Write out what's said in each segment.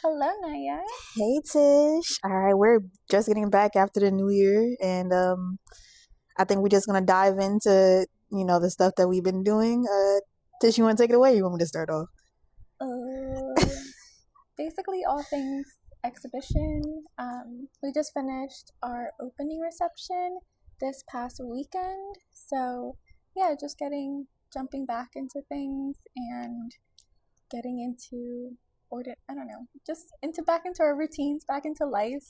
Hello, Naya. Hey Tish. All right, we're just getting back after the new year, and I think we're just gonna dive into the stuff that we've been doing. Tish, you want to take it away? Or you want me to start off? Uh, Basically, all things exhibition. We just finished our opening reception this past weekend, so yeah, just jumping back into things and getting into I don't know, just into back into our routines, back into life.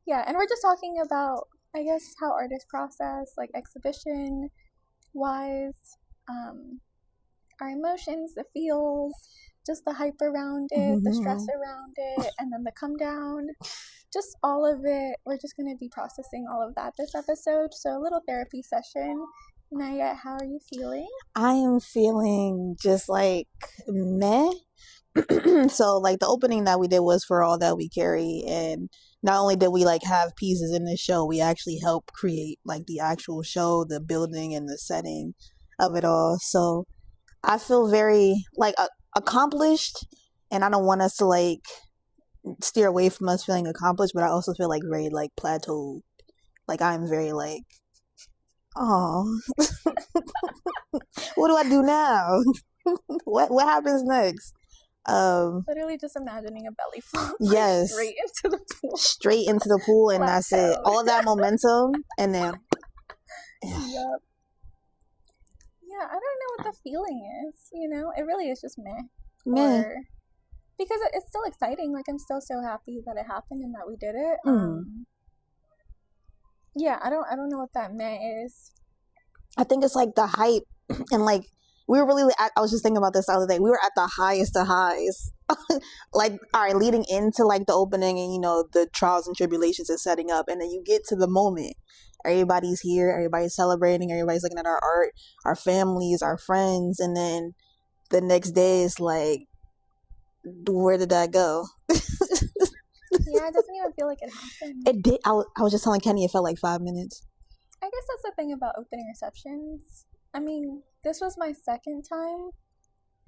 Yeah, and we're just talking about, I guess, how artists process like exhibition wise. Um, our emotions, the feels, just the hype around it, the stress around it, and then the come down, just all of it. We're just going to be processing all of that this episode. So, a little therapy session. Nayette, how are you feeling? I am feeling just like meh. So like the opening that we did was for all that we carry, and not only did we like have pieces in the show, we actually helped create like the actual show, the building and the setting of it all. So I feel very like accomplished, and I don't want us to like steer away from us feeling accomplished, but I also feel like very like plateaued. Like I'm very like, oh, what do I do now? What happens next? Literally just imagining a belly flop Yes, straight into the pool. Straight into the pool, and that's it. All that momentum, and then Yup. Yeah, I don't know what the feeling is. It really is just meh. meh. Or because it's still exciting. Like I'm still so happy that it happened and that we did it. Yeah, I don't know what that meh is. I think it's like the hype, and like we were really. I was just thinking about this the other day. We were at the highest of highs, like all right, leading into like the opening and the trials and tribulations and setting up, and then you get to the moment. Everybody's here. Everybody's celebrating. Everybody's looking at our art, our families, our friends, and then the next day is like, where did that go? Yeah, it doesn't even feel like it happened. It did. I was just telling Kenny it felt like 5 minutes. I guess that's the thing about opening receptions. I mean, this was my second time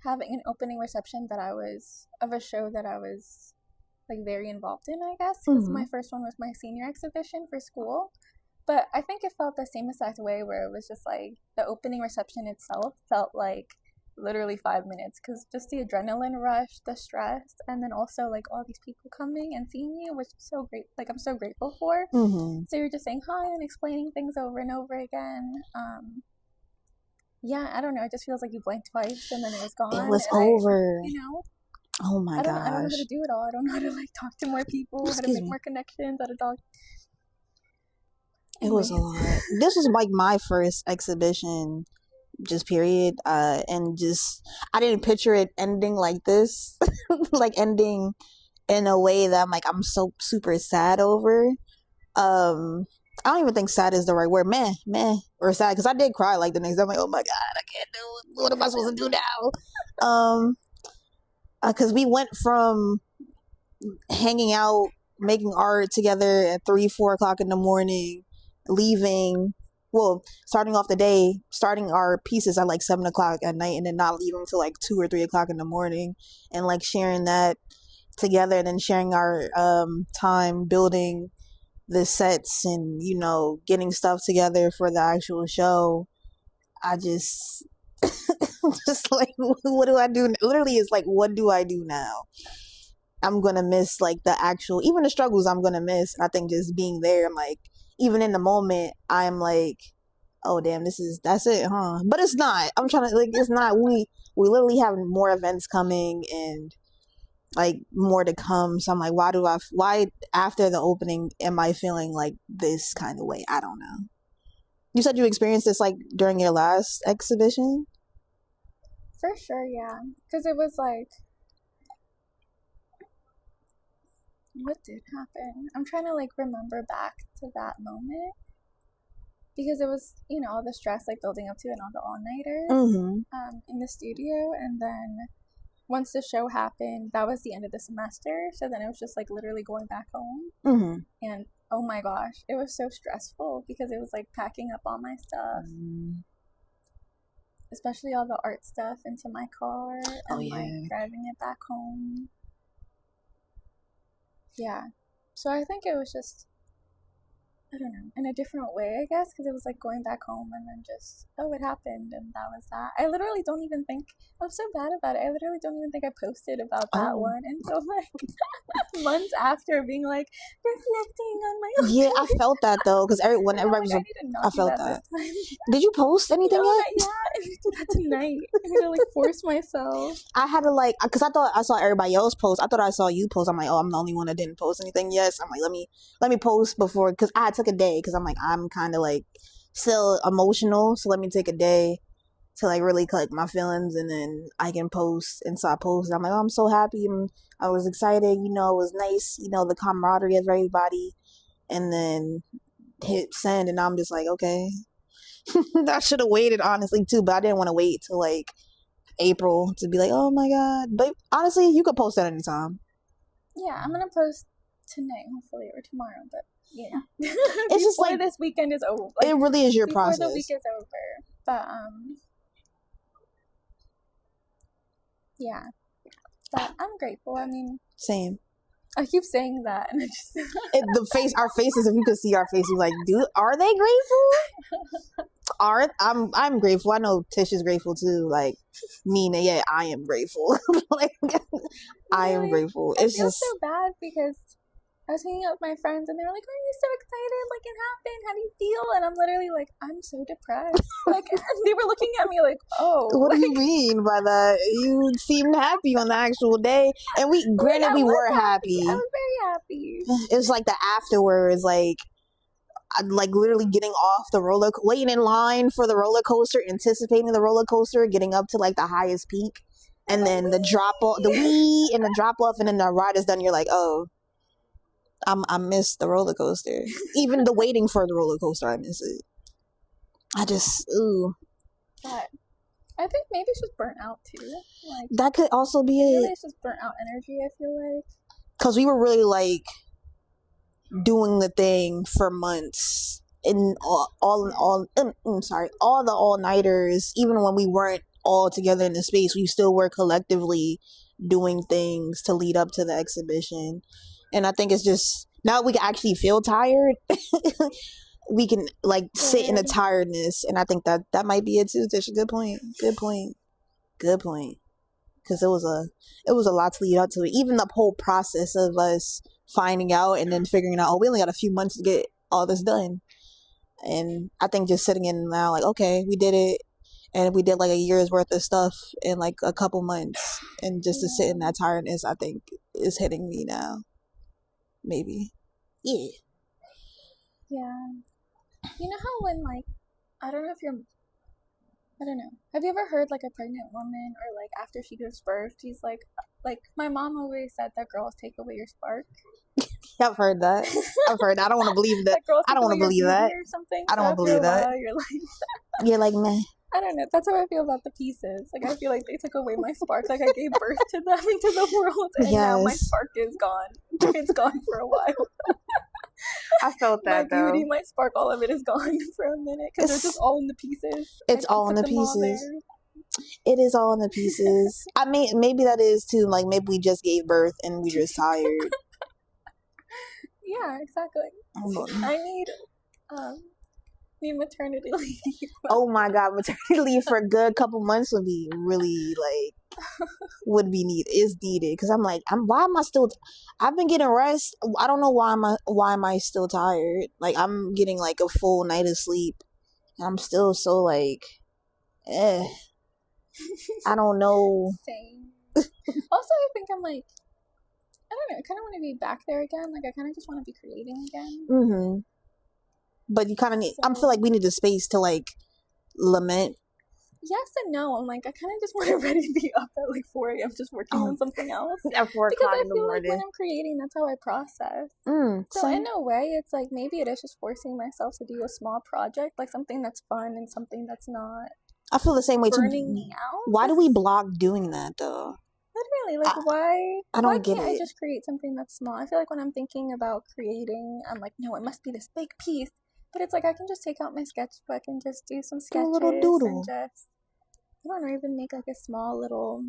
having an opening reception of a show that I was like very involved in, I guess, because my first one was my senior exhibition for school. But I think it felt the same exact way, where it was just like the opening reception itself felt like literally 5 minutes, because just the adrenaline rush, the stress, and then also like all these people coming and seeing you, which is so great. Like I'm so grateful for. So you're just saying hi and explaining things over and over again. Yeah, I don't know. It just feels like you blinked twice and then it was gone. It was over. Oh my gosh. I don't know how to do it all. I don't know how to like talk to more people, how to make more connections, how to talk. It was a lot. This was like my first exhibition, just period. And just I didn't picture it ending like this, like ending in a way that I'm so super sad over. I don't even think sad is the right word. Meh, or sad, because I did cry like the next day. I'm like, oh my god, I can't do it. What am I supposed to do now? Because we went from hanging out, making art together at 3, 4 o'clock in the morning, leaving. Well, starting off the day, starting our pieces at like 7 o'clock at night, and then not leaving until like 2 or 3 o'clock in the morning, and like sharing that together, and then sharing our time building the sets and getting stuff together for the actual show. I just just like, what do I do? Literally, it's like, what do I do now? I'm gonna miss like the actual, even the struggles I'm gonna miss. And I think just being there, I'm like, even in the moment, I'm like, oh damn, that's it, huh? But it's not. I'm trying to like, it's not. We literally have more events coming and like more to come. So I'm like, why after the opening am I feeling like this kind of way? I don't know. You said you experienced this like during your last exhibition? For sure, yeah. Because it was like, what did happen? I'm trying to like remember back to that moment, because it was, all the stress like building up to it and all the all-nighters in the studio, and then once the show happened, that was the end of the semester. So then it was just like literally going back home. And oh my gosh, it was so stressful because it was like packing up all my stuff, especially all the art stuff, into my car and like driving it back home. Yeah. So I think it was just, I don't know, in a different way, I guess, because it was like going back home and then just, oh, it happened and that was that. I literally don't even think, I'm so bad about it. I literally don't even think I posted about that one until like months after being like reflecting on my own. Yeah, I felt that though, because when everybody was, I need to not I felt do that. this time. Did you post anything No, yet? not yet. I need to do that tonight. I need to like force myself. I had to like, because I thought I saw everybody else post. I thought I saw you post. I'm like, oh, I'm the only one that didn't post anything yet. So I'm like, let me post before, because I took a day, because I'm like, I'm kind of like still emotional, so let me take a day to like really collect my feelings, and then I can post. And so I posted. I'm like, oh, I'm so happy. I was excited. You know, it was nice. You know, the camaraderie of everybody. And then hit send, and I'm just like, okay. I should have waited, honestly, too, but I didn't want to wait till like April to be like, oh my god. But honestly, you could post that anytime. Yeah, I'm gonna post tonight, hopefully, or tomorrow. But yeah, it's just like this weekend is over. Like, it really is your before process. The week is over, but yeah. But I'm grateful. I mean, same. I keep saying that, and I just our faces. If you could see our faces, like, dude, are they grateful? I'm grateful. I know Tish is grateful too. Like me, yeah, I am grateful. Like, I am grateful. I feel so bad because I was hanging out with my friends and they were like, "Are you so excited? Like it happened. How do you feel?" And I'm literally like, "I'm so depressed." Like they were looking at me like, "Oh, what do you mean by that? You seemed happy on the actual day." And we were happy. I was very happy. It was like the afterwards, like literally getting off the waiting in line for the roller coaster, anticipating the roller coaster, getting up to like the highest peak, and then the drop off, the wee and the drop off, and then the ride is done. You're like, oh, I miss the roller coaster. Even the waiting for the roller coaster, I miss it. I just But I think maybe it's just burnt out too. Like that could also be it. Really, it's just burnt out energy. I feel like because we were really like doing the thing for months in all the all-nighters. Even when we weren't all together in the space, we still were collectively doing things to lead up to the exhibition. And I think it's just now we can actually feel tired. We can like sit in the tiredness, and I think that might be it too. Tish, good point because it was a lot to lead up to it. Even the whole process of us finding out and then figuring out, oh, we only got a few months to get all this done. And I think just sitting in now, like, okay, we did it, and we did like a year's worth of stuff in like a couple months, and just to sit in that tiredness, I think is hitting me now. Maybe. Yeah. You know how when like I don't know. Have you ever heard like a pregnant woman or like after she gives birth, she's like my mom always said that girls take away your spark. I've heard that. I don't want to believe that. I don't want to believe that. Or something. I don't want to believe that. You're like, meh. I don't know. That's how I feel about the pieces. Like I feel like they took away my spark. Like I gave birth to them into the world, and now my spark is gone. It's gone for a while. I felt that my beauty, my spark, all of it is gone for a minute because they're just all in the pieces. It's all in the pieces. It is all in the pieces. I mean, maybe that is too. Like maybe we just gave birth and we just tired. Yeah, exactly. I need maternity leave. Oh my god, maternity leave for a good couple months would be really is needed because I'm like, I've been getting rest. I don't know why am I still tired? Like I'm getting like a full night of sleep. And I'm still so like, I don't know. Same. Also, I think I'm like, I don't know. I kind of want to be back there again. Like I kind of just want to be creating again. Mm-hmm. But you kind of need. I feel like we need a space to like lament. Yes and no. I'm like, I kind of just want to ready to be up at like 4 a.m. just working on something else. At 4 because I feel like when I'm creating, that's how I process. So in a way, it's like maybe it is just forcing myself to do a small project, like something that's fun and something that's not. I feel the same way too. Burning me out. Why do we block doing that though? Literally, like why? I don't get can't it. I just create something that's small? I feel like when I'm thinking about creating, I'm like, no, it must be this big piece. But it's like I can just take out my sketchbook and just do some sketches, a little doodle, and just I don't know, even make like a small little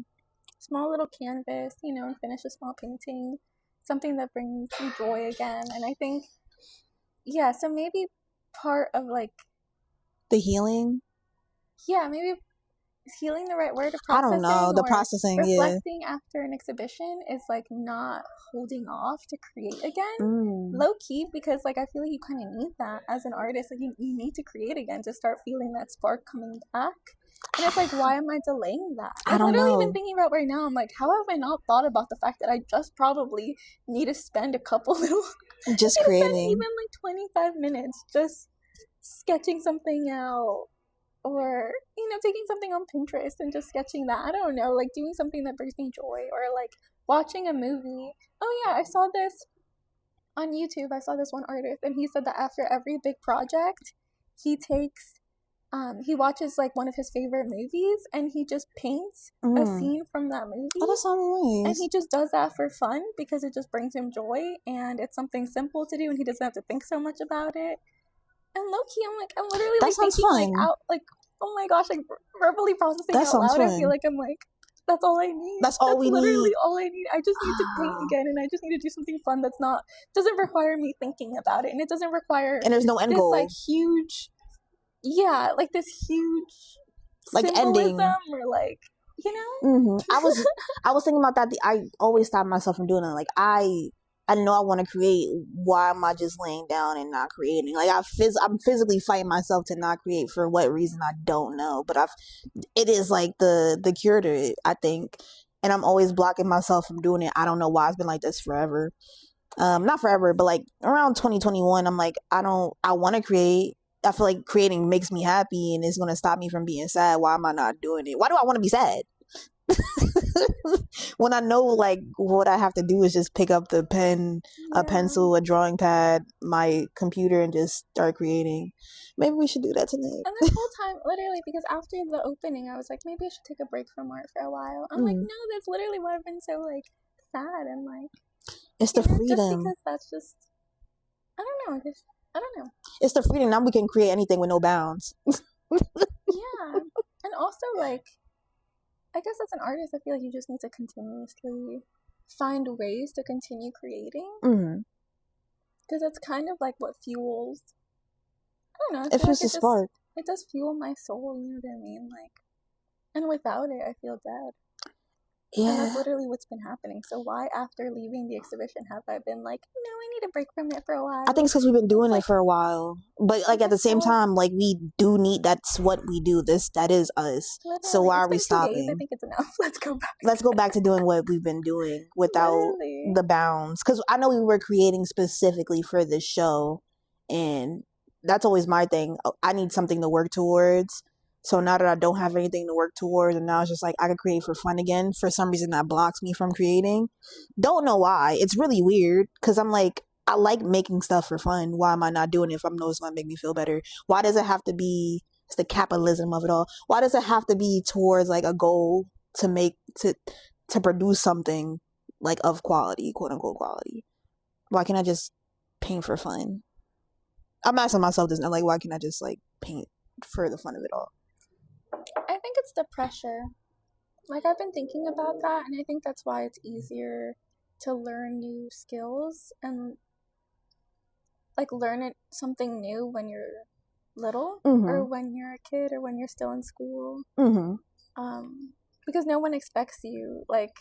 canvas, and finish a small painting. something that brings you joy again. And I think, yeah, so maybe part of like the healing. Yeah, maybe is healing the right word? Of I don't know. The or processing, reflecting after an exhibition is like not holding off to create again. Low key, because like I feel like you kind of need that as an artist. Like you need to create again to start feeling that spark coming back. And it's like, why am I delaying that? Like, I don't literally know. even thinking about right now, I'm like, how have I not thought about the fact that I just probably need to spend a couple little just creating even like 25 minutes just sketching something out, or taking something on Pinterest and just sketching that. I don't know, like doing something that brings me joy, or like watching a movie. Oh yeah, I saw this on YouTube. I saw this one artist, and he said that after every big project, he takes he watches like one of his favorite movies, and he just paints a scene from that movie. Oh, that sounds nice. And he just does that for fun because it just brings him joy, and it's something simple to do, and he doesn't have to think so much about it. And low key, I'm literally like thinking fun. Like out, like, oh my gosh, like verbally processing that out loud. Fun. I feel like I'm like, that's all I need. That's we literally need. all I need. I just need to paint again, and I just need to do something fun that's doesn't require me thinking about it, and it doesn't require. And there's no end goal. Like huge, like this huge, like ending, or like I was thinking about that. I always stop myself from doing it. Like I know I want to create. Why am I just laying down and not creating? Like I'm physically fighting myself to not create. For what reason, I don't know. But it is like the cure to it, I think. And I'm always blocking myself from doing it. I don't know why. It's been like this forever. Not forever, but like around 2021, I'm like, I want to create. I feel like creating makes me happy, and it's going to stop me from being sad. Why am I not doing it? Why do I want to be sad? When I know like what I have to do is just pick up the pen, a pencil, a drawing pad, my computer, and just start creating. Maybe we should do that tonight. And this whole time, literally, because after the opening, I was like, maybe I should take a break from art for a while. I'm like, no, that's literally why I've been so like sad, and like it's the freedom. Just because that's just, I don't know. It's the freedom. Now we can create anything with no bounds. Yeah, and also like, I guess as an artist, I feel like you just need to continuously find ways to continue creating. Because it's kind of like what fuels. I don't know. It feels a spark. It does fuel my soul. You know what I mean? Like, and without it, I feel dead. Yeah. And that's literally what's been happening. So why, after leaving the exhibition, have I been like, no, I need a break from it for a while? I think it's because we've been doing it for a while. But like at the same time, like we do need, that's what we do. That is us. Literally. So why are we stopping? 2 days, I think it's enough. Let's go back. Let's go back to doing what we've been doing without the bounds. Because I know we were creating specifically for this show, and that's always my thing. I need something to work towards. So now that I don't have anything to work towards, and now it's just like I can create for fun again, for some reason that blocks me from creating. Don't know why. It's really weird, because I'm like, I like making stuff for fun. Why am I not doing it if I know it's going to make me feel better? Why does it have to be, it's the capitalism of it all. Why does it have to be towards like a goal to make, to produce something like of quality, quote unquote quality? Why can't I just paint for fun? I'm asking myself this, like, why can't I just like paint for the fun of it all? I think it's the pressure. Like, I've been thinking about that, and I think that's why it's easier to learn new skills and like learn something new when you're little, or when you're a kid, or when you're still in school. Because no one expects you, like,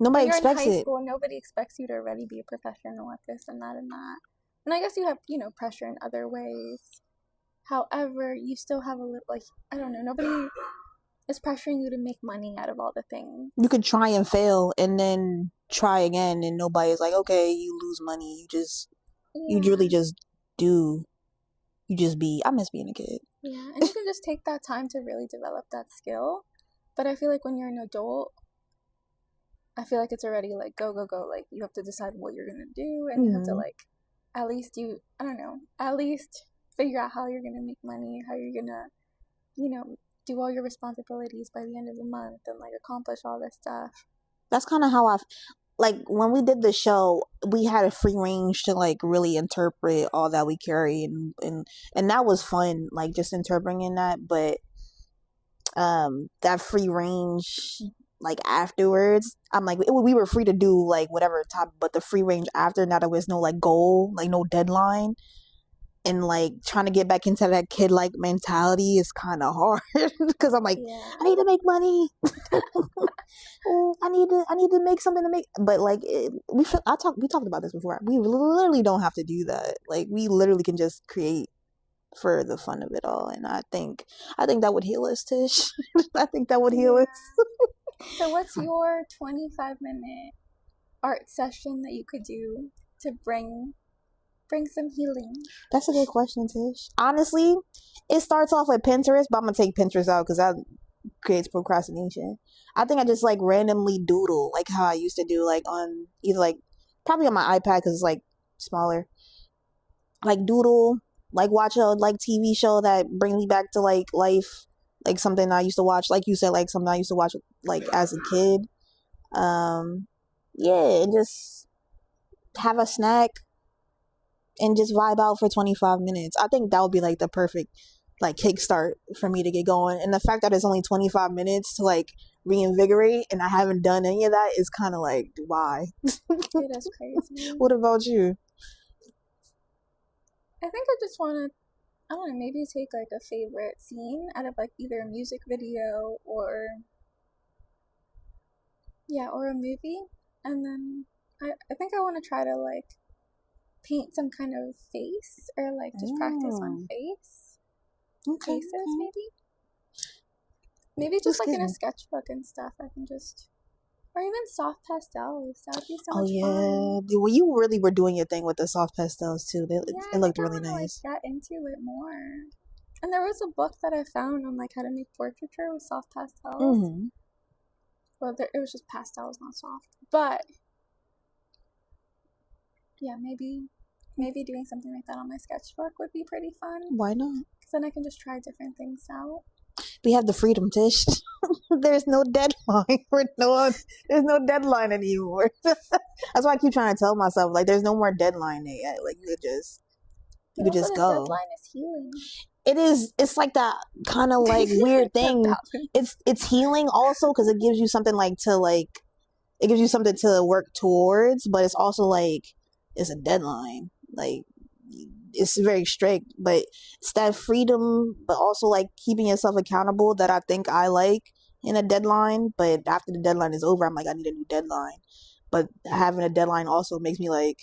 nobody when you're expects in high school, nobody expects you to already be a professional at this and that and that. And I guess you have, pressure in other ways. However, you still have a little, like, I don't know, nobody is pressuring you to make money out of all the things. You could try and fail and then try again, and nobody's like, okay, you lose money. You really just do. You just be, I miss being a kid. Yeah, and you can just take that time to really develop that skill. But I feel like when you're an adult, I feel like it's already like, go. Like, you have to decide what you're going to do, and you have to, like, at least figure out how you're going to make money, how you're going to, do all your responsibilities by the end of the month, and like accomplish all this stuff. That's kind of how like when we did the show, we had a free range to like really interpret all that we carry, and that was fun, like just interpreting that. But that free range like afterwards, I'm like we were free to do like whatever top, but the free range after, now there was no like goal, like no deadline, and like trying to get back into that kid like mentality is kind of hard because I'm like, Yeah. I need to make money. I need to make something to make, but like we talked about this before. We literally don't have to do that. Like we literally can just create for the fun of it all, and I think that would heal us, Tish. I think that would heal us. So what's your 25-minute art session that you could do to bring some healing? That's a good question, Tish. Honestly, it starts off with Pinterest, but I'm gonna take Pinterest out because that creates procrastination. I think I just like randomly doodle, like how I used to do, like on either like probably on my iPad because it's like smaller. Like doodle, like watch a like TV show that brings me back to like life, like something I used to watch, like you said, like something I used to watch like as a kid. Yeah, and just have a snack and just vibe out for 25 minutes. I think that would be like the perfect like kickstart for me to get going. And the fact that it's only 25 minutes to like reinvigorate and I haven't done any of that is kind of like, why? It is crazy. What about you? I think I just want to, I don't know, maybe take like a favorite scene out of like either a music video or a movie, and then I think I want to try to like paint some kind of face or like just practice on faces, maybe just like in a sketchbook and stuff. I can just, or even soft pastels. That would be so much fun. Well, you really were doing your thing with the soft pastels too. It looked really nice. Like, get into it more. And there was a book that I found on like how to make portraiture with soft pastels. Mm-hmm. Well, it was just pastels, not soft. But yeah, maybe doing something like that on my sketchbook would be pretty fun. Why not? Because then I can just try different things out. We have the freedom, Tish. There's no deadline. There's no deadline anymore. That's why I keep trying to tell myself, like, there's no more deadline yet. Like, you could just go. Deadline is healing. It is. It's like that kind of like weird thing. It's healing also because it gives you something like to like. It gives you something to work towards, but it's also like it's a deadline. Like it's very strict, but it's that freedom, but also like keeping yourself accountable that I think I like in a deadline. But after the deadline is over, I'm like, I need a new deadline. But having a deadline also makes me like,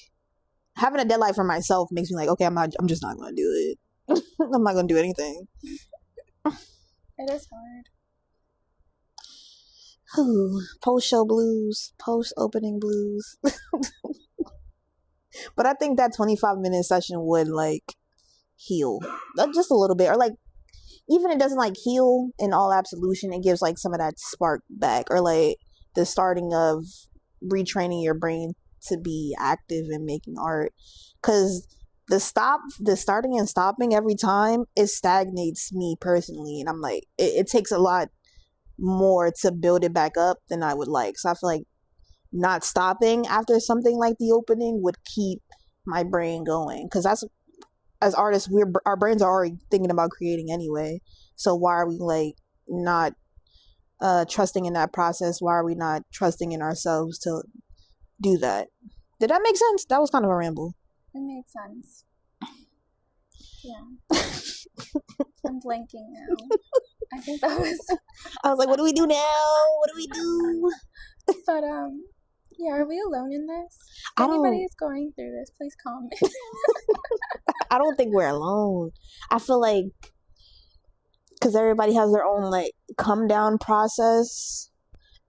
having a deadline for myself makes me like, okay, I'm just not gonna do it. I'm not gonna do anything. It is hard. Post-show blues, post-opening blues. But I think that 25-minute session would like heal just a little bit, or like even it doesn't like heal in all absolution. It gives like some of that spark back, or like the starting of retraining your brain to be active and making art. Because the starting and stopping every time, it stagnates me personally, and I'm like, it takes a lot more to build it back up than I would like. So I feel like not stopping after something like the opening would keep my brain going, because that's, as artists, our brains are already thinking about creating anyway. So why are we like not trusting in that process? Why are we not trusting in ourselves to do that? Did that make sense? That was kind of a ramble. It made sense. Yeah. I'm blanking now. I think that was. I was like, what do we do now? What do we do? But yeah, are we alone in this? If anybody is going through this, please comment. I don't think we're alone. I feel like because everybody has their own like come down process.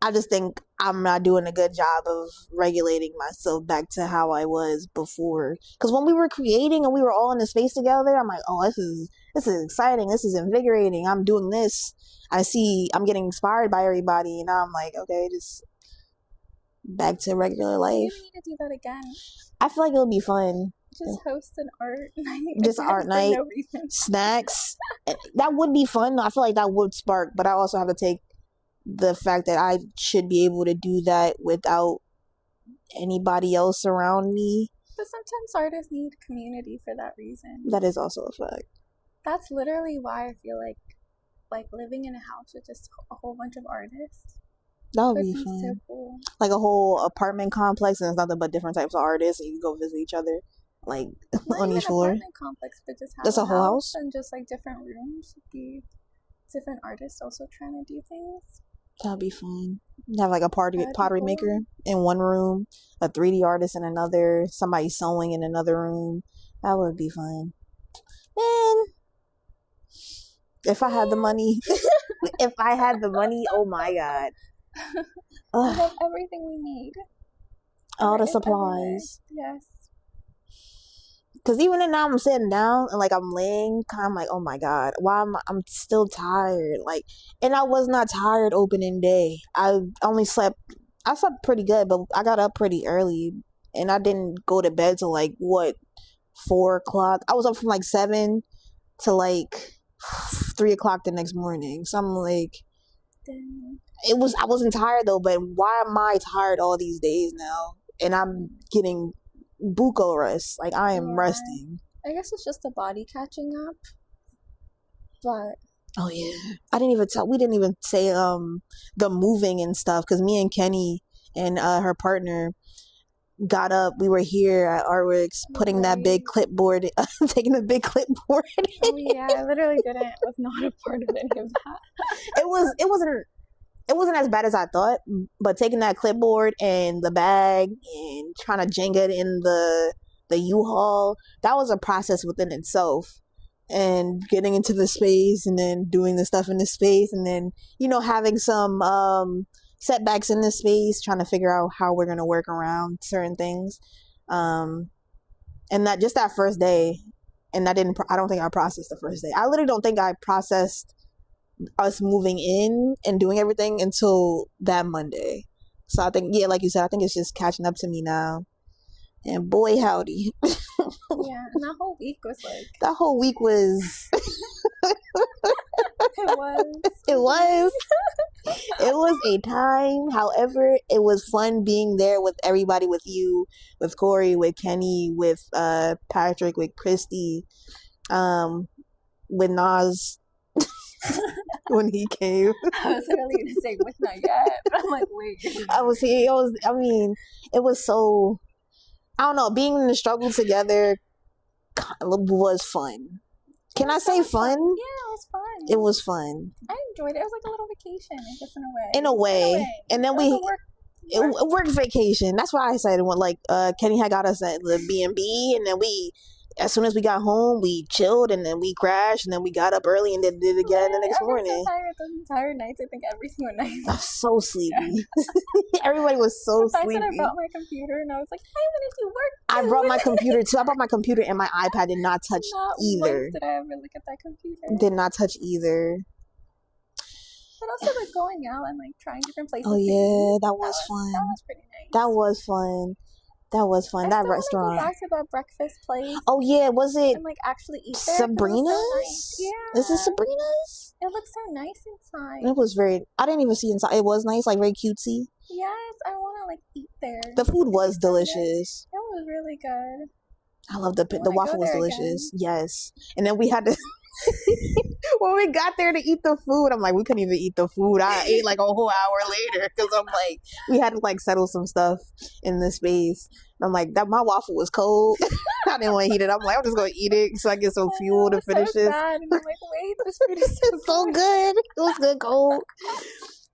I just think I'm not doing a good job of regulating myself back to how I was before. Because when we were creating and we were all in the space together, I'm like, oh, this is exciting. This is invigorating. I'm doing this. I'm getting inspired by everybody. And now I'm like, okay, just back to regular life. You need to do that again. I feel like it'll be fun. Just host an art night. Just art night. No reason. Snacks. That would be fun. I feel like that would spark. But I also have to take the fact that I should be able to do that without anybody else around me. But sometimes artists need community for that reason. That is also a fact. That's literally why I feel like living in a house with just a whole bunch of artists That would Would be be so fun. cool. Like a whole apartment complex, and it's nothing but different types of artists, and you can go visit each other, like Not on even each floor. apartment complex, but just have That's a a whole house. and just like different rooms. Would be different artists also trying to do things. That'd be fun. You have like a That'd be pottery cool. maker in one room, a 3D artist in another, somebody sewing in another room. That would be fun. Man, if I had the money, if I had the money, oh my god. We have everything we need. All the It's everywhere. supplies. Yes. Cause even then now I'm sitting down and like I'm laying, kind of like, oh my god, why am I'm still tired? Like, and I was not tired opening day. I slept pretty good, but I got up pretty early, and I didn't go to bed till like what 4 o'clock. I was up from like 7 to like 3 o'clock the next morning. So I'm like, Dang. I wasn't tired though, but why am I tired all these days now? And I'm getting buco rest. Like I am resting. I guess it's just the body catching up. But oh yeah, we didn't even say the moving and stuff, because me and Kenny and her partner got up. We were here at Artworks putting that big clipboard, taking the big clipboard. Oh yeah, I literally was not a part of any of that. It wasn't as bad as I thought, but taking that clipboard and the bag and trying to jenga it in the U-Haul, that was a process within itself. And getting into the space and then doing the stuff in the space, and then, having some setbacks in the space, trying to figure out how we're going to work around certain things. And that just that first day, and I don't think I processed the first day. I literally don't think I processed us moving in and doing everything until that Monday. So I think, yeah, like you said, I think it's just catching up to me now. And boy howdy. Yeah, and that whole week was like... That whole week was... It was. It was. It was a time. However, it was fun being there with everybody, with you, with Corey, with Kenny, with Patrick, with Christy, with Nas. When he came, I was really gonna say with Nayette, but I'm like, wait. It was so, I don't know, being in the struggle together was fun. Can I say fun? Yeah, it was fun. It was fun. I enjoyed it. It was like a little vacation, I guess, in a way. And then work vacation. That's why I said it went like Kenny had got us at the B&B, and then as soon as we got home, we chilled, and then we crashed, and then we got up early and did it again the next morning. I was so tired those entire nights. I think every single night. I was so sleepy. Everybody was so sleepy. I brought my computer, and I was like, "Hey, I'm gonna do work." I brought my computer too. I brought my computer, and my iPad did not touch either. Once did I ever look at that computer? Did not touch either. But also like going out and like trying different places. Oh yeah, that was fun. That was pretty nice. That was fun. That was fun. That restaurant. Go back to that breakfast place. Oh yeah, was it? And like actually eat there. Sabrina's? So nice. Yeah. Is it Sabrina's? It looks so nice inside. It was very. I didn't even see inside. It was nice, like very cutesy. Yes, I want to like eat there. The food was delicious. It was really good. I love the waffle was delicious. Again. Yes, and then we had to. When we got there to eat the food, I'm like, we couldn't even eat the food. I ate like a whole hour later because I'm like, we had to like settle some stuff in the space. And I'm like, my waffle was cold. I didn't want to heat it. I'm like, I'm just gonna eat it so I get some fuel to finish this. And I'm like, wait, this food is so good. It was good cold.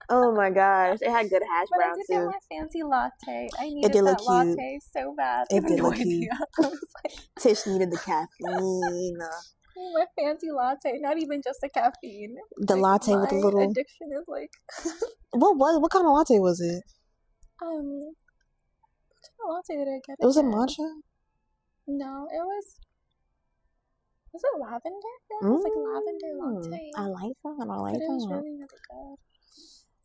Oh my gosh, it had good hash browns too. I did get my fancy latte. I needed that latte so bad. It did look cute. Tish needed the caffeine. My fancy latte, not even just the caffeine. The latte with the little addiction is like. What kind of latte was it? What kind of latte did I get? It was a matcha? No, it was. Was it lavender? Yeah, it was like lavender latte. I like that. I like that. It was really, really good.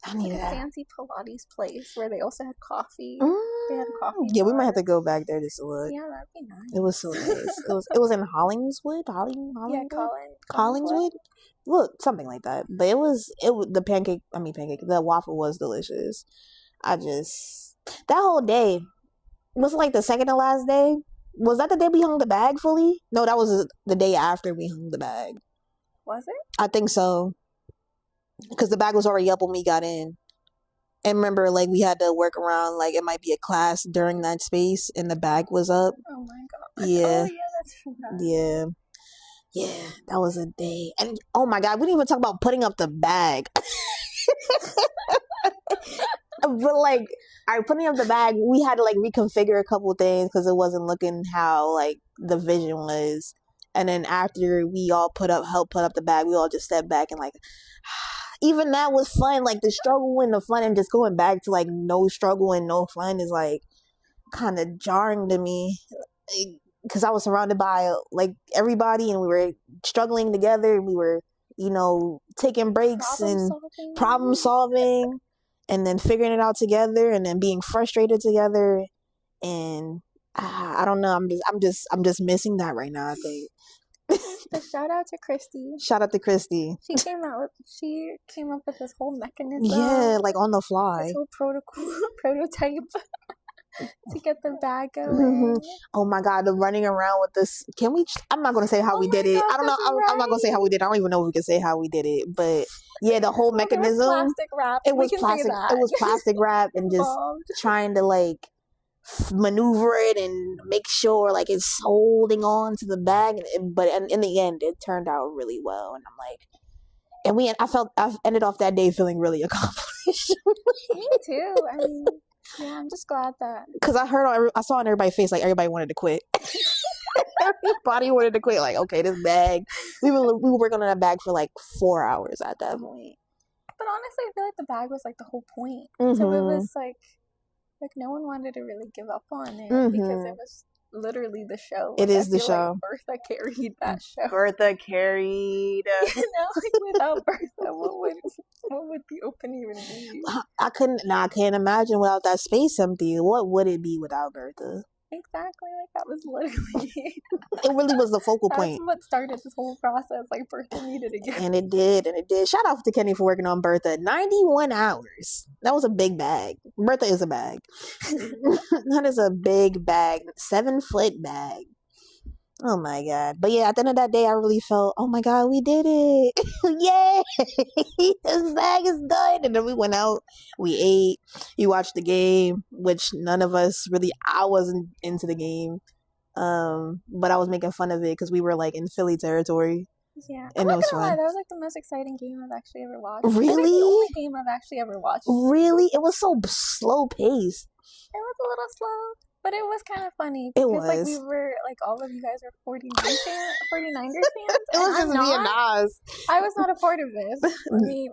I need a fancy Pilates place where they also had coffee. They had coffee. Yeah, we might have to go back there just to look. Yeah, that'd be nice. It was so nice. It was in Hollingswood. Yeah, Collingswood. Look, something like that. But it was the pancake. The waffle was delicious. That whole day was like the second to last day. Was that the day we hung the bag fully? No, that was the day after we hung the bag. Was it? I think so. Because the bag was already up when we got in. And remember, like, we had to work around, like, it might be a class during that space, and the bag was up. Oh my god. Yeah. Oh yeah, that's true. Yeah. Yeah, that was a day. And, oh my God, we didn't even talk about putting up the bag. But, like, all right, putting up the bag, we had to, like, reconfigure a couple things because it wasn't looking how, like, the vision was. And then after we all helped put up the bag, we all just stepped back and, like, even that was fun. Like, the struggle and the fun and just going back to, like, no struggle and no fun is, like, kind of jarring to me. Because I was surrounded by, like, everybody and we were struggling together. We were, taking breaks and problem solving and then figuring it out together and then being frustrated together. And I don't know. I'm just missing that right now, I think. So shout out to Christy. Shout out to Christy. She came up with this whole mechanism. Yeah, like on the fly. This whole prototype to get the bag going. Oh my God, the running around with this. I'm not going to say how we did it. I don't know. I'm not going to say how we did it. I don't even know if we can say how we did it. But yeah, the whole mechanism. It was plastic wrap. It was plastic wrap and just trying to, like, maneuver it and make sure, like, it's holding on to the bag. But in the end, it turned out really well. And I'm like, I ended off that day feeling really accomplished. Me too. I mean, yeah, I'm just glad that. Because I saw on everybody's face, like, everybody wanted to quit. Everybody wanted to quit. Like, okay, this bag. We were working on that bag for like 4 hours at that point. But honestly, I feel like the bag was like the whole point. So it was like no one wanted to really give up on it because it was literally the show. It is the show. Like Bertha carried that show. Bertha carried. Like without Bertha, what would the opening even be? I can't imagine without that space empty. What would it be without Bertha? Exactly, like that was literally it really was the focal point. That's what started this whole process. Like Bertha needed to get, and it did. Shout out to Kenny for working on Bertha. 91 hours. That was a big bag. Bertha is a bag. That is a big bag. 7-foot bag. Oh my God. But yeah, at the end of that day, I really felt, oh my God, we did it. Yay. This bag is done. And then we went out, we ate, we watched the game, which none of us really, I wasn't into the game. But I was making fun of it because we were like in Philly territory. Yeah. And I'm it was not gonna fun. lie, that was like the most exciting game I've actually ever watched. Really? I think the only game I've actually ever watched. Really? It was so slow paced. It was a little slow. But it was kind of funny because, like, we were, like, all of you guys were 49ers fans. It was just me and Nas. I was not a part of this.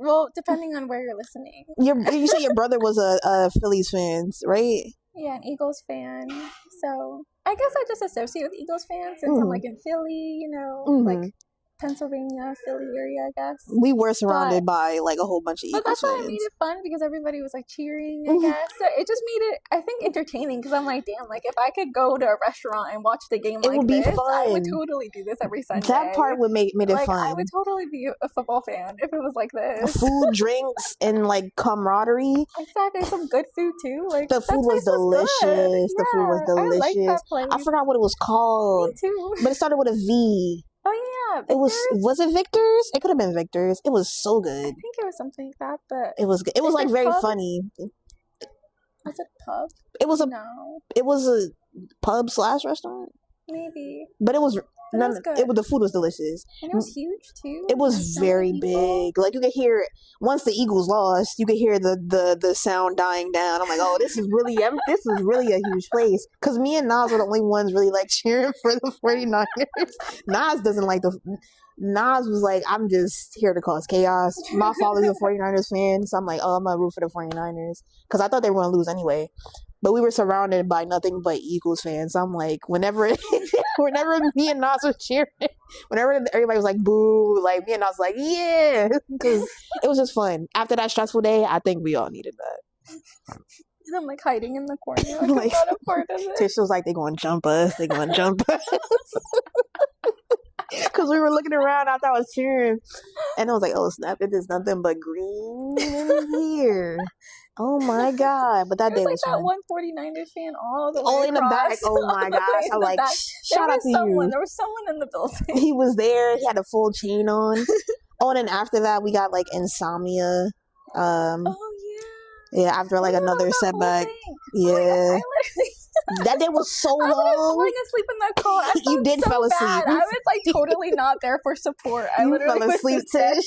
Well, depending on where you're listening. You say your brother was a Phillies fan, right? Yeah, an Eagles fan. So, I guess I just associate with Eagles fans since I'm, like, in Philly, like, Pennsylvania, Philly area, I guess. We were surrounded by, like, a whole bunch of Eagles fans. But that's why I made it fun, because everybody was, like, cheering, I guess. So it just made it, I think, entertaining, because I'm like, damn, like, if I could go to a restaurant and watch the game like this, I would totally do this every Sunday. That part would make it fun. I would totally be a football fan if it was like this. Food, drinks, and, like, camaraderie. Exactly. Some good food, too. Like, the food was delicious. The food was delicious. I like that place. I forgot what it was called. Me too. But it started with a V. Oh yeah, Victor's? Was it Victor's? It could have been Victor's. It was so good. I think it was something like that, but it was good. It was like very funny. Was it pub? It was no. It was a pub / restaurant. Maybe. But it was good. The food was delicious. And it was huge too. It was very big. Like you could hear once the Eagles lost, you could hear the sound dying down. I'm like, oh, this is really a huge place. Because me and Nas were the only ones really like cheering for the 49ers. Nas doesn't like Nas was like, I'm just here to cause chaos. My father's a 49ers fan, so I'm like, oh, I'm gonna root for the 49ers. Because I thought they were gonna lose anyway. But we were surrounded by nothing but Eagles fans. So I'm like, whenever me and Nas were cheering, whenever everybody was like, boo, like me and Nas was like, yeah. Because it was just fun. After that stressful day, I think we all needed that. And I'm like hiding in the corner. Like, I'm not a part of it. Tish was like, they're going to jump us. They're going to jump us. Because we were looking around after I was cheering. And I was like, oh, snap, it is nothing but green in here. Oh my God. But that day was that fun. one 49ers fan all the way in the back. Oh my gosh. I'm like, shout out to you. There was someone in the building. He was there. He had a full chain on. Oh, and then after that, we got like insomnia. Oh, yeah. Yeah, after like another setback. Yeah. I That day was so long. I was falling asleep in that car. I You did so fell asleep. Bad. I was like totally not there for support. I You literally fell asleep, Tish.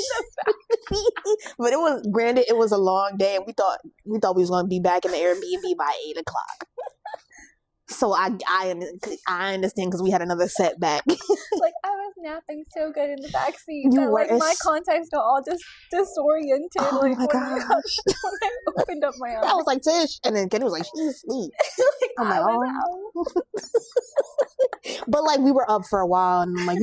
But it was granted, it was a long day, and we thought we was gonna be back in the Airbnb by 8:00. So I understand because we had another setback. Like I was napping so good in the backseat You that were like my contacts got all just disoriented. Oh like my when gosh. when I opened up my eyes. I was like, Tish, and then Kenny was like, she's asleep. Like, I'm like, I was out. But like we were up for a while, and like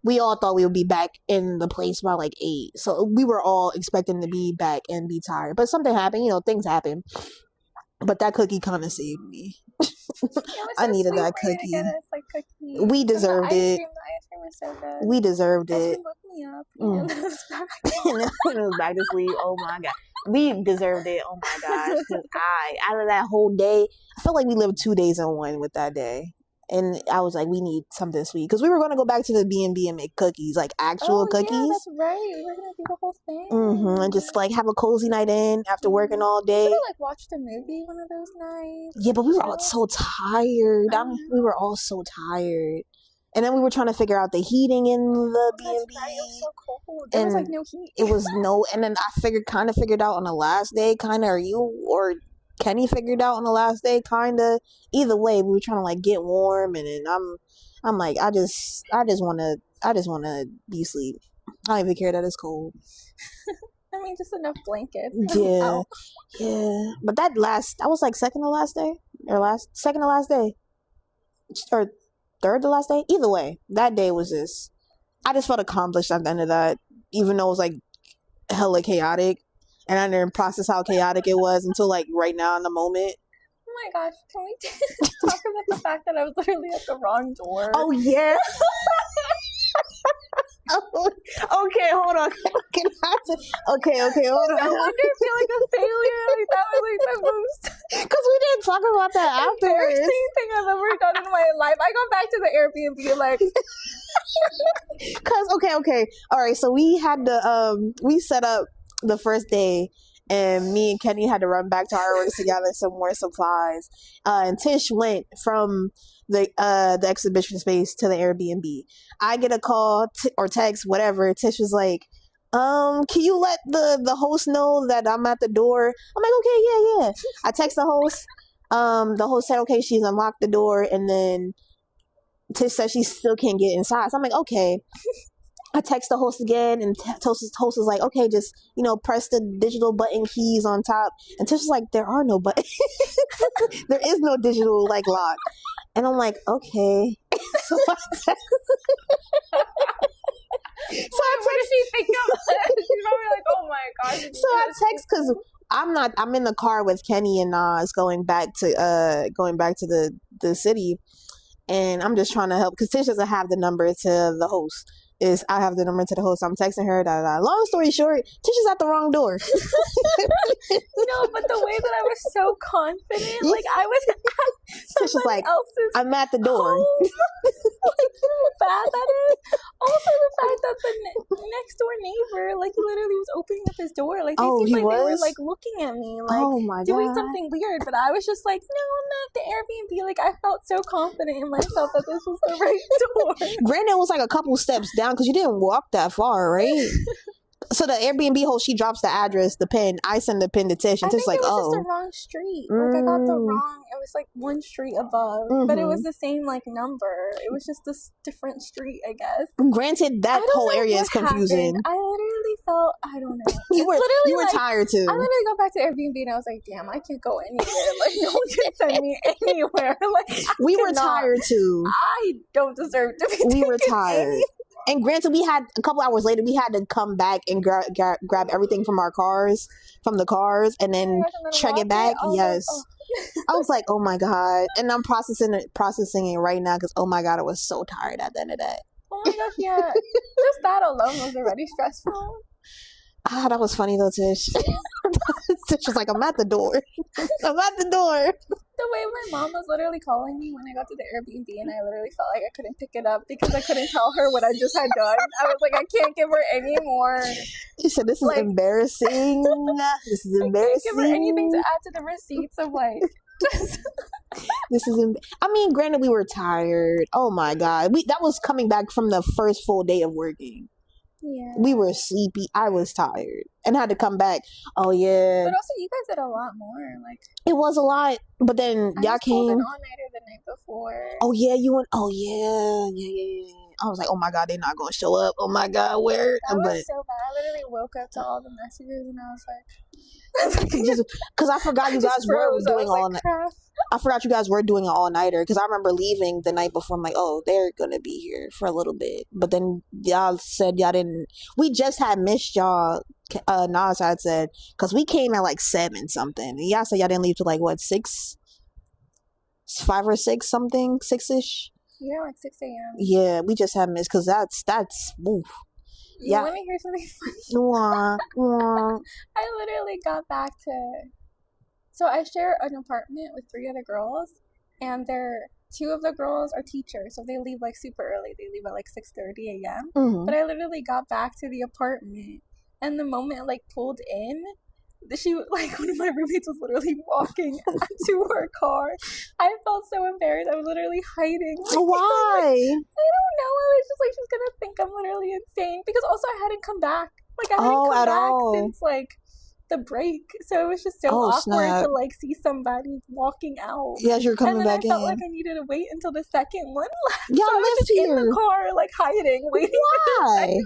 we all thought we would be back in the place by like 8. So we were all expecting to be back and be tired. But something happened, things happen. But that cookie kind of saved me. I needed that cookie. Cookie. We deserved it. The ice cream was so good. We deserved it. Woke me up and it was back. It was back to sleep. Oh my god, we deserved it. Oh my gosh, 'cause out of that whole day, I felt like we lived 2 days in one with that day. And I was like, we need something sweet because we were gonna go back to the B&B and make cookies, like actual cookies. Yeah, that's right. We were gonna do the whole thing. And just like have a cozy night in after working all day. We should have like watched a movie one of those nights. Yeah, but we were all so tired. We were all so tired. And then we were trying to figure out the heating in the B&B. Right. It was so cold. There was like no heat. It was and then I figured out on the last day, or Kenny figured out on the last day, kind of. Either way, we were trying to like get warm, and then I'm like, I just wanna be asleep. I don't even care that it's cold. I mean, just enough blankets. Yeah, yeah. But that was like second to last day, or second to last day, or third to last day. Either way, that day was just. I just felt accomplished at the end of that, even though it was like hella chaotic. And I didn't process how chaotic it was until like right now in the moment. Oh my gosh, can we talk about the fact that I was literally at the wrong door? Oh yeah. Okay, hold on. Okay, hold on. I wonder if you're like a failure. Like that was like the most. Because we didn't talk about that afterwards. Embarrassing thing I've ever done in my life. I got back to the Airbnb like. Because okay, all right. So we had we set up the first day, and me and Kenny had to run back to our works to gather some more supplies. And Tish went from the exhibition space to the Airbnb. I get a call or text, whatever. Tish was like, can you let the host know that I'm at the door? I'm like, okay, yeah. I text the host. The host said, okay, she's unlocked the door, and then Tish said she still can't get inside. So I'm like, okay. I text the host again, and host is like, okay, just, press the digital button keys on top. And Tish is like, there are no buttons. There is no digital, like, lock. And I'm like, okay. So I text. What did she think of it? She's probably like, oh my gosh. So I text because I'm in the car with Kenny and Nas going back to the city. And I'm just trying to help because Tish doesn't have the number to the host. I have the number to the host. I'm texting her. Long story short, Tish is at the wrong door. No, but the way that I was so confident, like I was at Tish is like, I'm at the door. Like how bad that is. Also, the fact that the next door neighbor, like, literally was opening up his door, like, they seemed like they were like looking at me, like, doing something weird. But I was just like, no, I'm not the Airbnb. Like, I felt so confident in myself that this was the right door. Granted, it was like a couple steps down because you didn't walk that far, right? So the Airbnb host, she drops the address, the pin. I send the pin to Tish, and Tish like, it was just the wrong street. Like, I got the wrong. It was like one street above, but it was the same like number. It was just this different street, I guess. Granted, that whole area is confusing. I literally felt, I don't know. You were tired too. I literally got back to Airbnb and I was like, damn, I can't go anywhere. Like, no one can send me anywhere. Like, we were tired too. I don't deserve to be. We were tired. And granted, we had a couple hours later, we had to come back and grab everything from the cars, and then check it back. Yes. I was like, oh my God. And I'm processing it right now because, oh my God, I was so tired at the end of that. Oh my gosh, yeah. Just that alone was already stressful. Ah, that was funny though, Tish. Tish was like, I'm at the door. I'm at the door. The way my mom was literally calling me when I got to the Airbnb, and I literally felt like I couldn't pick it up because I couldn't tell her what I just had done. I was like, I can't give her any more. She said, "This is like, embarrassing. This is embarrassing. I can't give her anything to add to the receipts of like." This is. I mean, granted, we were tired. Oh my god, that was coming back from the first full day of working. Yeah. We were sleepy. I was tired and had to come back. Oh yeah. But also, you guys did a lot more. Like, it was a lot, but then y'all came. An all-nighter the night before. Oh yeah, you went. Oh yeah. I was like, oh my god, they're not gonna show up. Oh my god, where? That was so bad. I literally woke up to all the messages and I was like, because I forgot you guys were doing all night. I forgot you guys were doing an all-nighter because I remember leaving the night before. I'm like, oh, they're gonna be here for a little bit, but then y'all said y'all didn't. We just had missed y'all. Nas had said because we came at like 7 something, and y'all said y'all didn't leave till like what 6, 5 or 6 something, 6ish. Yeah, like 6 a.m. Yeah, we just had missed because that's woof. Yeah. Let me hear something funny. I literally got back to. So I share an apartment with 3 other girls, and 2 of the girls are teachers, so they leave like super early. They leave at like 6:30 a.m. Mm-hmm. But I literally got back to the apartment, and the moment I like pulled in, one of my roommates was literally walking to her car. I felt so embarrassed. I was literally hiding. Why? I don't know. I was just like, she's gonna think I'm literally insane because also I hadn't come back. Like I hadn't come back since like the break, so it was just so awkward to like see somebody walking out. Yes, you're coming back in. I felt like I needed to wait until the second one left. Yeah, so I was just here in the car, like hiding, waiting. Why?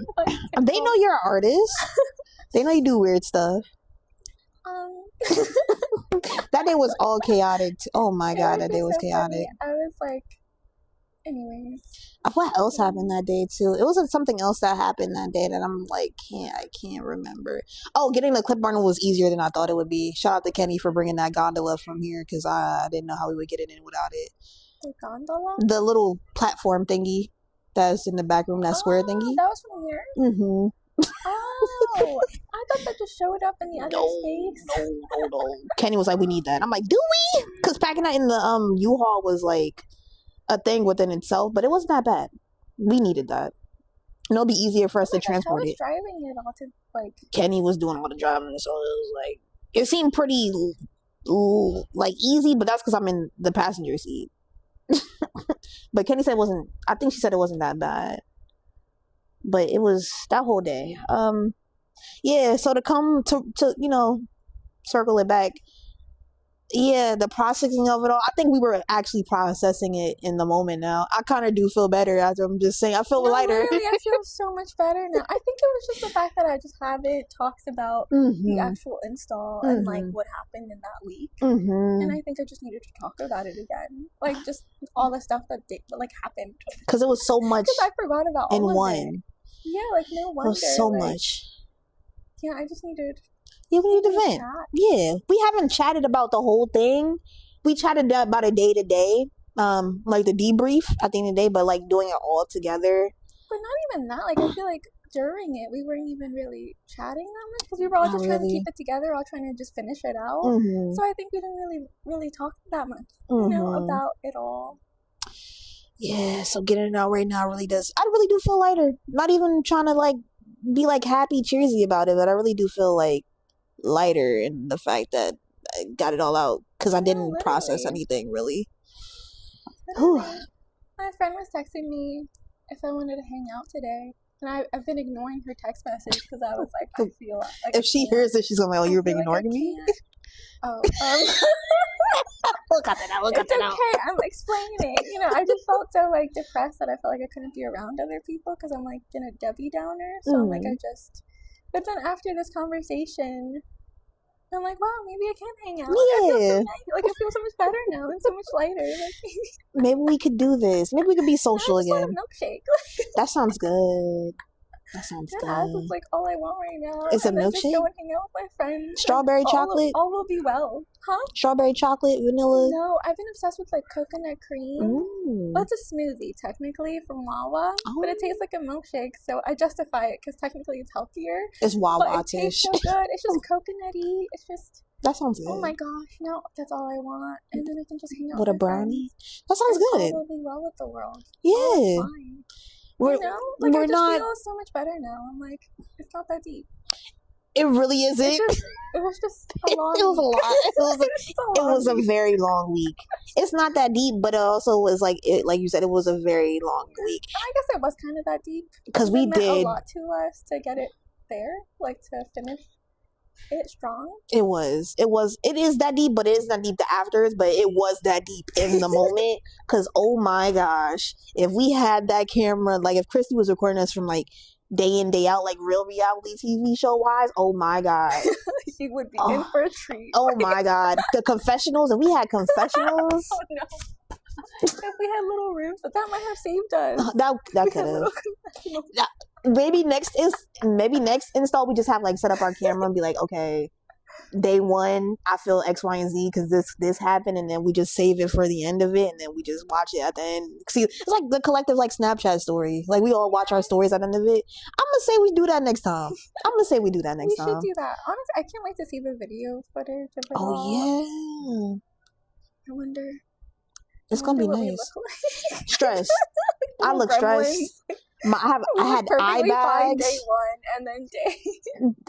They know you're an artist. They know you do weird stuff. That day was all chaotic. Oh my god, that day was chaotic. Funny. I was like, anyways. What else happened that day too? It wasn't something else that happened that day that I'm like, I can't remember. Oh, getting the clip burner was easier than I thought it would be. Shout out to Kenny for bringing that gondola from here because I didn't know how we would get it in without it. The gondola? The little platform thingy that's in the back room, that square thingy. That was from here? Mm-hmm. Oh, I thought that just showed up in the other space. No. Kenny was like, we need that. I'm like, do we? Because packing that in the U-Haul was like a thing within itself, but it wasn't that bad. We needed that. And it'll be easier for us to transport it. Driving it all to like. Kenny was doing all the driving, so it was like it seemed pretty like easy, but that's because I'm in the passenger seat. But Kenny said it wasn't. I think she said it wasn't that bad. But it was that whole day. Yeah, so to come to circle it back, yeah, the processing of it all, I think we were actually processing it in the moment now. I kind of do feel better after I'm just saying. I feel lighter. Literally, I feel so much better now. I think it was just the fact that I just haven't talked about the actual install and like what happened in that week. And I think I just needed to talk about it again. Like just all the stuff that happened. Because it was so much. Because I forgot about all of one. It. Yeah, like no wonder. It was so much. Yeah, I just needed. Yeah, we need to vent. Chat. Yeah, we haven't chatted about the whole thing. We chatted about it day to day, like the debrief at the end of the day, but like doing it all together. But not even that. Like I feel like during it, we weren't even really chatting that much because we were all just trying to keep it together, all trying to just finish it out. So I think we didn't really talk that much, about it all. Yeah, so getting it out right now really does. I really do feel lighter. Not even trying to like be like happy, cheersy about it, but I really do feel like lighter in the fact that I got it all out because I didn't process anything really. My friend was texting me if I wanted to hang out today, and I've been ignoring her text message because I was like, I feel like if she hears it, she's gonna be like, oh, you've been ignoring me. We'll cut that out. It's okay. I'm explaining. I just felt so like depressed that I felt like I couldn't be around other people because I'm like in a Debbie Downer. So I'm like, But then after this conversation, I'm like, wow, maybe I can hang out. Yeah. I feel so much better now and so much lighter. Maybe we could do this. Maybe we could be social again. I just want a milkshake. That sounds good. That sounds good. It's like all I want right now. It's a milkshake? Just go and hang out with my friends. Strawberry chocolate? All will be well. Huh? Strawberry chocolate, vanilla? No, I've been obsessed with like coconut cream. Well, it's a smoothie technically from Wawa, but it tastes like a milkshake, so I justify it because technically it's healthier. It's Wawa, Tish. It tastes so good. It's just coconutty. It's just That sounds good. Oh my gosh, no, that's all I want. And then I can just hang out with a with brownie. friends. That sounds good. Probably well with the world. Yeah. Oh, that's fine. We're, you know, like we're I just not. feel so much better now. I'm like, it's not that deep. It really isn't. It was just a long it was a lot. It was a week. very long week. It's not that deep, but it also was like you said, it was a very long week. I guess it was kind of that deep because we meant did a lot to us to get it there, like to finish it strong. It is that deep, but it is not deep the afters, but it was that deep in the moment. Because oh my gosh, if we had that camera, like if Christy was recording us from like day in day out, like real reality TV show wise, oh my god, she would be in for a treat. Oh my god, the confessionals, and we had confessionals. Oh no. If we had little rooms, but that might have saved us. That could have. Maybe next install we just have like set up our camera and be like, okay, day one I feel X, Y, and Z because this happened, and then we just save it for the end of it, and then we just watch it at the end. See, it's like the collective like Snapchat story. Like we all watch our stories at the end of it. I'm gonna say we do that next time. We should do that. Honestly, I can't wait to see the video footage of it all. Yeah. I wonder. It's gonna be nice. Like. Stress. I look stressed. I had eye bags. Day one and then day.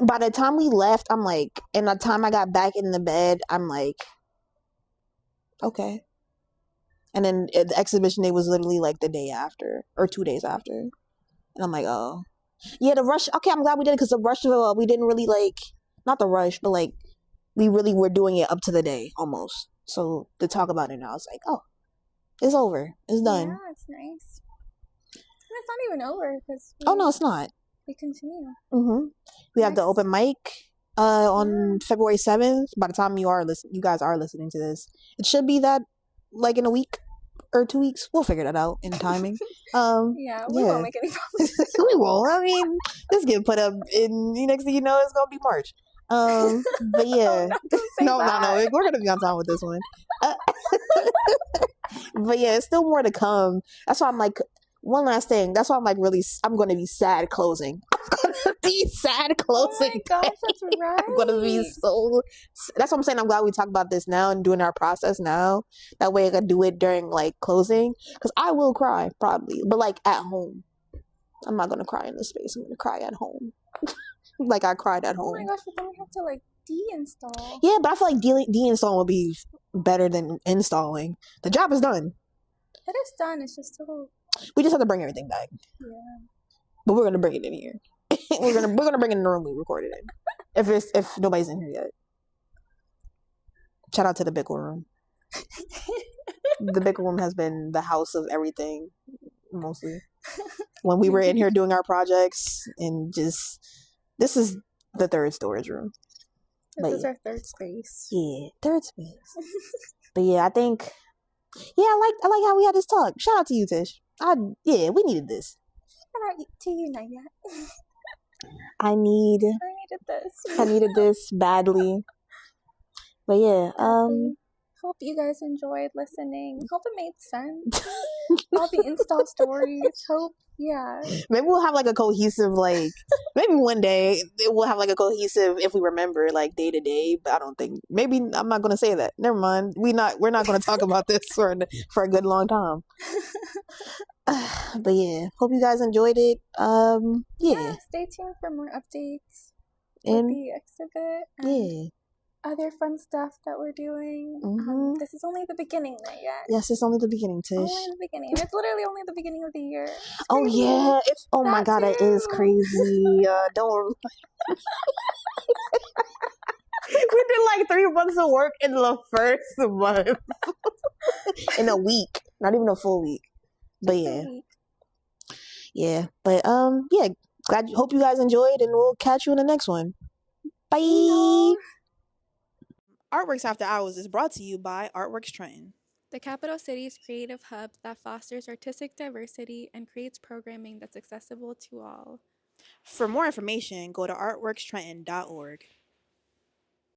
By the time we left, I'm like, and the time I got back in the bed, I'm like, okay. And then the exhibition day was literally like the day after or 2 days after, and I'm like, oh, yeah, the rush. Okay, I'm glad we did it because the rush we didn't really like, not the rush, but like we really were doing it up to the day almost. So to talk about it now, it's like, oh, it's over, it's done. Yeah, it's nice. And it's not even over because. Oh no, it's not. We continue. Mm-hmm. We have the open mic on February 7th. By the time you guys are listening to this, it should be that like in a week or 2 weeks. We'll figure that out in timing. We won't make any promises. We won't. I mean, this get put up in the next thing you know, it's gonna be March. But yeah, no, we're gonna be on time with this one. But yeah, it's still more to come. That's why I'm like, one last thing. That's why I'm like, really, I'm gonna be sad closing. I'm gonna be sad closing. Oh my gosh, that's right. I'm gonna be so. That's what I'm saying. I'm glad we talk about this now and doing our process now. That way I can do it during like closing, because I will cry probably, but like at home. I'm not gonna cry in the space. I'm gonna cry at home. Like I cried at home. Oh my gosh, but then we have to like deinstall. Yeah, but I feel like deinstalling would be better than installing. The job is done. It is done. It's just still. We just have to bring everything back. Yeah. But we're gonna bring it in here. we're gonna bring it in the room we recorded in. If nobody's in here yet. Shout out to the Bickle room. The Bickle room has been the house of everything, mostly. When we were in here doing our projects, and this is the third storage room. This is our third space. Yeah, third space. But yeah, I think. Yeah, I like how we had this talk. Shout out to you, Tish. We needed this. Shout out to you, Nayette. I needed this. I needed this badly. But yeah, hope you guys enjoyed listening. Hope it made sense. All the install stories. Maybe we'll have like a cohesive, like maybe one day we'll have like a cohesive, if we remember, like day to day. But I don't think. Maybe I'm not gonna say that. Never mind. We're not gonna talk about this for a good long time. But yeah, hope you guys enjoyed it. Stay tuned for more updates with the exhibit. And other fun stuff that we're doing. Mm-hmm. This is only the beginning, not yet. Yes, it's only the beginning, Tish. Only the beginning. It's literally only the beginning of the year. Oh yeah! My god, it is crazy. Don't. We did like 3 months of work in the first month. In a week, not even a full week. But yeah. But hope you guys enjoyed, and we'll catch you in the next one. Bye. Artworks After Hours is brought to you by Artworks Trenton, the capital city's creative hub that fosters artistic diversity and creates programming that's accessible to all. For more information, go to artworkstrenton.org.